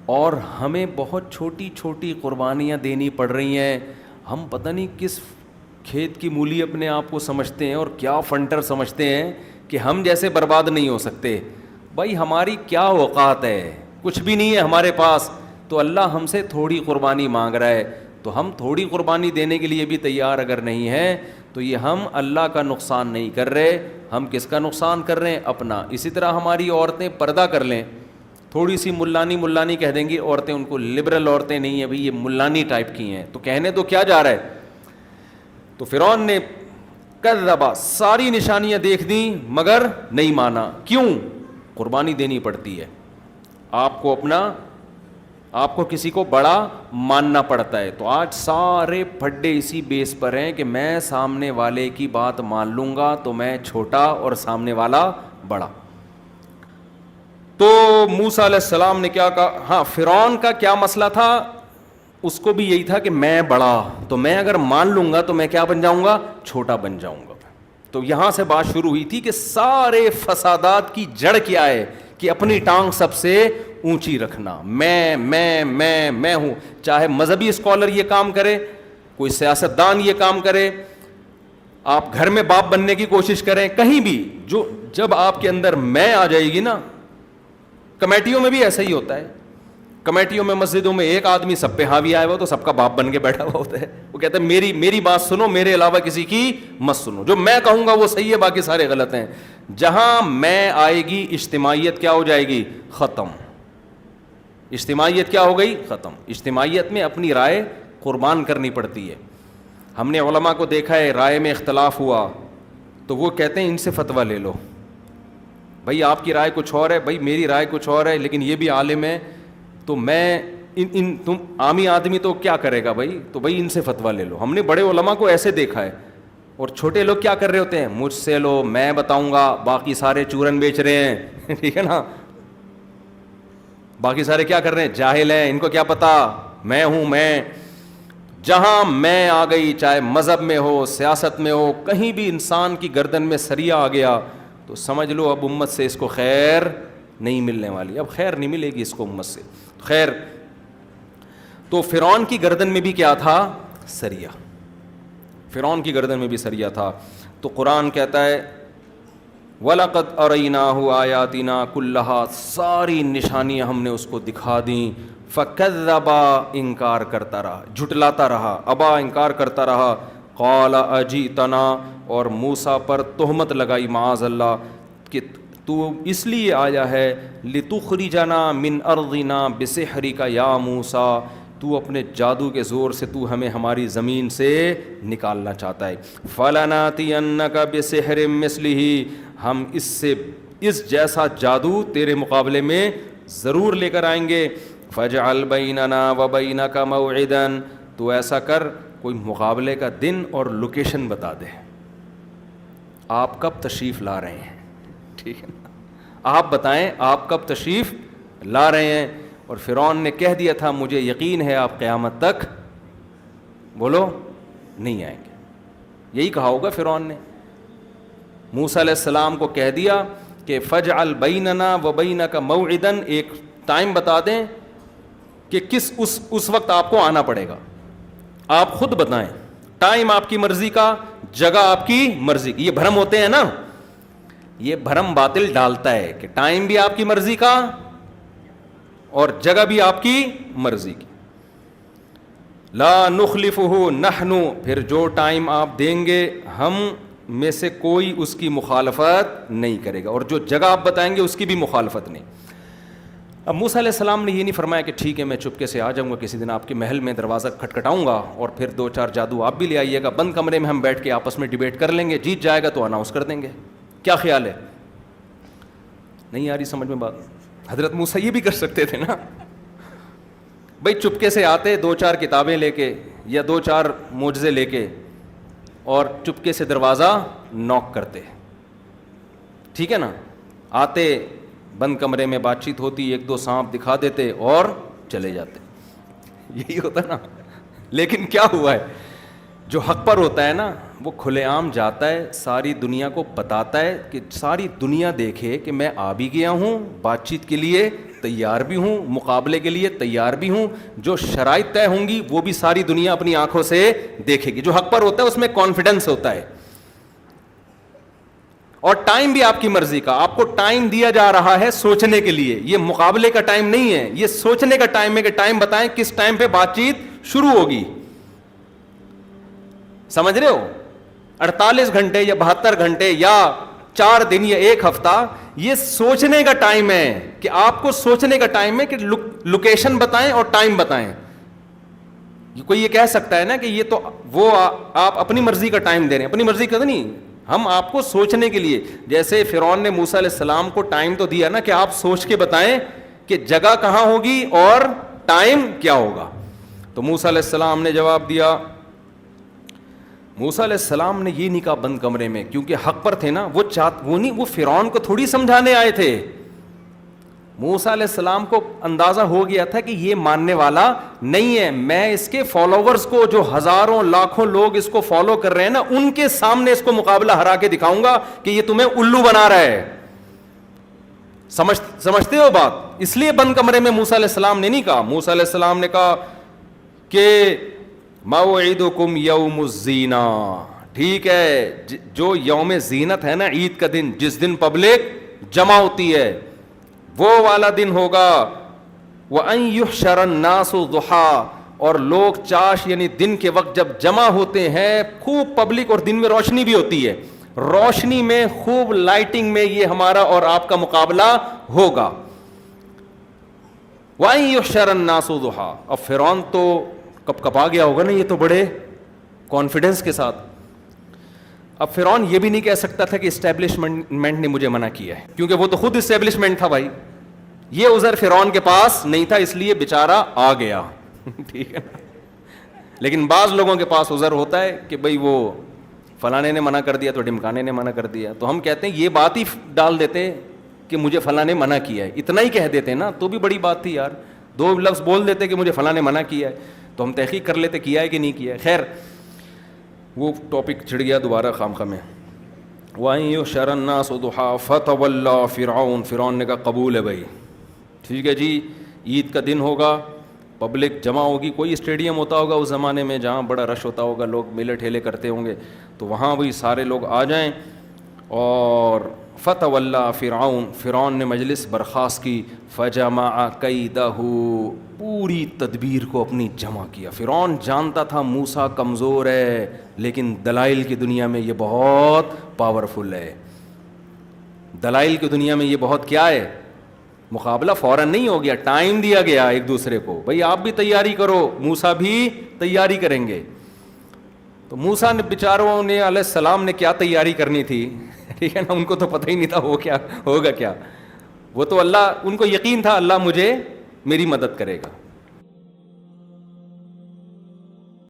اور ہمیں بہت چھوٹی چھوٹی قربانیاں دینی پڑ رہی ہیں. ہم پتہ نہیں کس کھیت کی مولی اپنے آپ کو سمجھتے ہیں اور کیا فنٹر سمجھتے ہیں کہ ہم جیسے برباد نہیں ہو سکتے. بھائی ہماری کیا اوقات ہے, کچھ بھی نہیں ہے ہمارے پاس. تو اللہ ہم سے تھوڑی قربانی مانگ رہا ہے, تو ہم تھوڑی قربانی دینے کے لیے بھی تیار اگر نہیں ہیں تو یہ ہم اللہ کا نقصان نہیں کر رہے, ہم کس کا نقصان کر رہے ہیں, اپنا. اسی طرح ہماری عورتیں پردہ کر لیں, تھوڑی سی ملانی کہہ دیں گی عورتیں, ان کو لبرل عورتیں نہیں ہیں بھئی, یہ ملانی ٹائپ کی ہیں. تو کہنے تو کیا جا رہا ہے. تو فرعون نے کذبا, ساری نشانیاں دیکھ دیں مگر نہیں مانا. کیوں؟ قربانی دینی پڑتی ہے آپ کو, آپ کو کسی کو بڑا ماننا پڑتا ہے. تو آج سارے پھڈے اسی بیس پر ہیں کہ میں سامنے والے کی بات مان لوں گا تو میں چھوٹا اور سامنے والا بڑا. تو موسیٰ علیہ السلام نے کیا کہا؟ ہاں فرعون کا کیا مسئلہ تھا؟ اس کو بھی یہی تھا کہ میں بڑا، تو میں اگر مان لوں گا تو میں کیا بن جاؤں گا؟ چھوٹا بن جاؤں گا. تو یہاں سے بات شروع ہوئی تھی کہ سارے فسادات کی جڑ کیا ہے؟ کہ اپنی ٹانگ سب سے اونچی رکھنا. میں ہوں. چاہے مذہبی اسکالر یہ کام کرے، کوئی سیاستدان یہ کام کرے، آپ گھر میں باپ بننے کی کوشش کریں، کہیں بھی جب آپ کے اندر میں آ جائے گی نا، کمیٹیوں میں بھی ایسا ہی ہوتا ہے. کمیٹیوں میں، مسجدوں میں ایک آدمی سب پہ حاوی آیا ہوا تو سب کا باپ بن کے بیٹھا ہوا ہوتا ہے. وہ کہتا ہے میری بات سنو، میرے علاوہ کسی کی مت سنو، جو میں کہوں گا وہ صحیح ہے، باقی سارے غلط ہیں. جہاں میں آئے گی اجتماعیت کیا ہو جائے گی؟ ختم. اجتماعیت کیا ہو گئی؟ ختم. اجتماعیت میں اپنی رائے قربان کرنی پڑتی ہے. ہم نے علماء کو دیکھا ہے، رائے میں اختلاف ہوا تو وہ کہتے ہیں ان سے فتویٰ لے لو. بھائی آپ کی رائے کچھ اور ہے، بھائی میری رائے کچھ اور ہے، لیکن یہ بھی عالم ہے، تو میں تم عامی آدمی تو کیا کرے گا بھائی؟ تو بھائی ان سے فتویٰ لے لو. ہم نے بڑے علماء کو ایسے دیکھا ہے. اور چھوٹے لوگ کیا کر رہے ہوتے ہیں؟ مجھ سے لو، میں بتاؤں گا، باقی سارے چورن بیچ رہے ہیں. ٹھیک ہے نا؟ باقی سارے کیا کر رہے ہیں؟ جاہل ہیں، ان کو کیا پتا، میں ہوں میں. جہاں میں آ گئی، چاہے مذہب میں ہو، سیاست میں ہو، کہیں بھی انسان کی گردن میں سریا آ گیا تو سمجھ لو اب امت سے اس کو خیر نہیں ملنے والی. اب خیر نہیں ملے گی اس کو امت سے. خیر، تو فرعون کی گردن میں بھی کیا تھا؟ سریا. فرعون کی گردن میں بھی سریا تھا. تو قرآن کہتا ہے وَلَقَدْ أَرَيْنَاهُ آيَاتِنَا كُلَّهَا، ساری نشانیاں ہم نے اس کو دکھا دیں. فَكَذَّبَ، انکار کرتا رہا، جھٹلاتا رہا، ابا انکار کرتا رہا. قَالَ أَجِئْتَنَا، اور موسیٰ پر تہمت لگائی معاذ اللہ کہ تو اس لیے آیا ہے لِتُخْرِجَنَا مِنْ أَرْضِنَا بِسِحْرِكَ يَا موسیٰ، تو اپنے جادو کے زور سے تو ہمیں ہماری زمین سے نکالنا چاہتا ہے. فَلَنَأْتِيَنَّكَ بِسِحْرٍ مِثْلِهِ، ہم اس جیسا جادو تیرے مقابلے میں ضرور لے کر آئیں گے. فَاجْعَلْ بَيْنَنَا وَبَيْنَكَ مَوْعِدًا، تو ایسا کر کوئی مقابلے کا دن اور لوکیشن بتا دے، آپ کب تشریف لا رہے ہیں. ٹھیک ہے نا؟ آپ بتائیں آپ کب تشریف لا رہے ہیں. اور فرعون نے کہہ دیا تھا مجھے یقین ہے آپ قیامت تک بولو نہیں آئیں گے. یہی کہا ہوگا فرعون نے. موسیٰ علیہ السلام کو کہہ دیا کہ فَاجْعَلْ بَيْنَنَا وَبَيْنَكَ مَوْعِدًا، ایک ٹائم بتا دیں کہ اس وقت آپ کو آنا پڑے گا. آپ خود بتائیں، ٹائم آپ کی مرضی کا، جگہ آپ کی مرضی کی. یہ بھرم ہوتے ہیں نا، یہ بھرم باطل ڈالتا ہے کہ ٹائم بھی آپ کی مرضی کا اور جگہ بھی آپ کی مرضی کی. لا نخلفہ نحن، پھر جو ٹائم آپ دیں گے ہم میں سے کوئی اس کی مخالفت نہیں کرے گا، اور جو جگہ آپ بتائیں گے اس کی بھی مخالفت نہیں. اب موسیٰ علیہ السلام نے یہ نہیں فرمایا کہ ٹھیک ہے میں چپکے سے آ جاؤں گا کسی دن آپ کے محل میں، دروازہ کھٹکھٹاؤں گا اور پھر 2-4 جادو آپ بھی لے آئیے گا، بند کمرے میں ہم بیٹھ کے آپس میں ڈیبیٹ کر لیں گے، جیت جائے گا تو اناؤنس کر دیں گے. کیا خیال ہے؟ نہیں آ رہی سمجھ میں بات؟ حضرت موسیٰ یہ بھی کر سکتے تھے نا بھائی، چپکے سے آتے 2-4 کتابیں لے کے یا 2-4 معجزے لے کے اور چپکے سے دروازہ نوک کرتے. ٹھیک ہے نا؟ آتے، بند کمرے میں بات چیت ہوتی، 1-2 سانپ دکھا دیتے اور چلے جاتے. یہی ہوتا نا. لیکن کیا ہوا ہے، جو حق پر ہوتا ہے نا وہ کھلے عام جاتا ہے، ساری دنیا کو بتاتا ہے کہ ساری دنیا دیکھے کہ میں آ بھی گیا ہوں، بات چیت کے لیے تیار بھی ہوں، مقابلے کے لیے تیار بھی ہوں. جو شرائط طے ہوں گی وہ بھی ساری دنیا اپنی آنکھوں سے دیکھے گی. جو حق پر ہوتا ہے اس میں کانفیڈنس ہوتا ہے. اور ٹائم بھی آپ کی مرضی کا، آپ کو ٹائم دیا جا رہا ہے سوچنے کے لیے. یہ مقابلے کا ٹائم نہیں ہے، یہ سوچنے کا ٹائم ہے کہ ٹائم بتائیں کس ٹائم پہ بات چیت شروع ہوگی. سمجھ رہے ہو؟ 48 گھنٹے یا 72 گھنٹے یا 4 دن یا 1 ہفتہ، یہ سوچنے کا ٹائم ہے کہ آپ کو سوچنے کا ٹائم ہے کہ لوکیشن بتائیں اور ٹائم بتائیں. کوئی یہ کہہ سکتا ہے نا کہ یہ تو وہ آپ اپنی مرضی کا ٹائم دے رہے ہیں. اپنی مرضی کا نہیں، ہم آپ کو سوچنے کے لیے، جیسے فرعون نے موسیٰ علیہ السلام کو ٹائم تو دیا نا کہ آپ سوچ کے بتائیں کہ جگہ کہاں ہوگی اور ٹائم کیا ہوگا. تو موسیٰ علیہ السلام نے جواب دیا. موسیٰ علیہ السلام نے یہ نہیں کہا بند کمرے میں، کیونکہ حق پر تھے نا. وہ فرعون کو تھوڑی سمجھانے آئے تھے، موسیٰ علیہ السلام کو اندازہ ہو گیا تھا کہ یہ ماننے والا نہیں ہے, میں اس کے فالوورز کو, جو ہزاروں لاکھوں لوگ اس کو فالو کر رہے ہیں نا, ان کے سامنے اس کو مقابلہ ہرا کے دکھاؤں گا کہ یہ تمہیں الو بنا رہا ہے. سمجھتے ہو بات؟ اس لیے بند کمرے میں موسیٰ علیہ السلام نے نہیں کہا. موسیٰ علیہ السلام نے کہا کہ موعدکم یوم الزینہ, ٹھیک ہے, جو یوم زینت ہے نا, عید کا دن, جس دن پبلک جمع ہوتی ہے, وہ والا دن ہوگا. وَأَن يُحْشَرَ النَّاسُ ضُحًى, اور لوگ چاش یعنی دن کے وقت جب جمع ہوتے ہیں, خوب پبلک, اور دن میں روشنی بھی ہوتی ہے, روشنی میں خوب لائٹنگ میں یہ ہمارا اور آپ کا مقابلہ ہوگا. وَأَن يُحْشَرَ النَّاسُ ضُحًى. اب فرعون تو کب کپا گیا ہوگا نا, یہ تو بڑے کانفیڈنس کے ساتھ. اب فرعون یہ بھی نہیں کہہ سکتا تھا کہ اسٹیبلشمنٹ نے مجھے منع کیا ہے, کیونکہ وہ تو خود اسٹیبلشمنٹ تھا بھائی. یہ عذر فرعون کے پاس نہیں تھا, اس لیے بیچارہ آ گیا. ٹھیک ہے نا. لیکن بعض لوگوں کے پاس عذر ہوتا ہے کہ بھئی وہ فلانے نے منع کر دیا تو ڈھمکانے نے منع کر دیا, تو ہم کہتے ہیں یہ بات ہی ڈال دیتے کہ مجھے فلاں نے منع کیا ہے, اتنا ہی کہہ دیتے نا, تو بھی بڑی بات تھی یار. 2 لفظ بول دیتے کہ مجھے فلاں نے منع کیا ہے, تو ہم تحقیق کر لیتے کیا ہے کہ نہیں کیا ہے. خیر, وہ ٹاپک چھڑ گیا دوبارہ خامخواہ میں. وَأَن يُحْشَرَ النَّاسُ ضُحًى فَتَوَلَّىٰ فِرْعَوْنُ, فرعون نے کہا قبول ہے بھائی, ٹھیک ہے جی, عید کا دن ہوگا, پبلک جمع ہوگی, کوئی اسٹیڈیم ہوتا ہوگا اس زمانے میں جہاں بڑا رش ہوتا ہوگا, لوگ میلے ٹھیلے کرتے ہوں گے, تو وہاں وہی سارے لوگ آ جائیں. اور فتولیٰ فرعون, فرعون نے مجلس برخاست کی. فجمع کیدہ, پوری تدبیر کو اپنی جمع کیا. فرعون جانتا تھا موسیٰ کمزور ہے, لیکن دلائل کی دنیا میں یہ بہت پاورفل ہے. دلائل کی دنیا میں یہ بہت کیا ہے, مقابلہ فوراً نہیں ہو گیا, ٹائم دیا گیا ایک دوسرے کو, بھئی آپ بھی تیاری کرو, موسیٰ بھی تیاری کریں گے. تو موسیٰ نے بیچاروں نے علیہ السلام نے کیا تیاری کرنی تھی, ٹھیک ہے نا, ان کو تو پتہ ہی نہیں تھا وہ کیا ہوگا کیا. وہ تو اللہ, ان کو یقین تھا اللہ مجھے میری مدد کرے گا.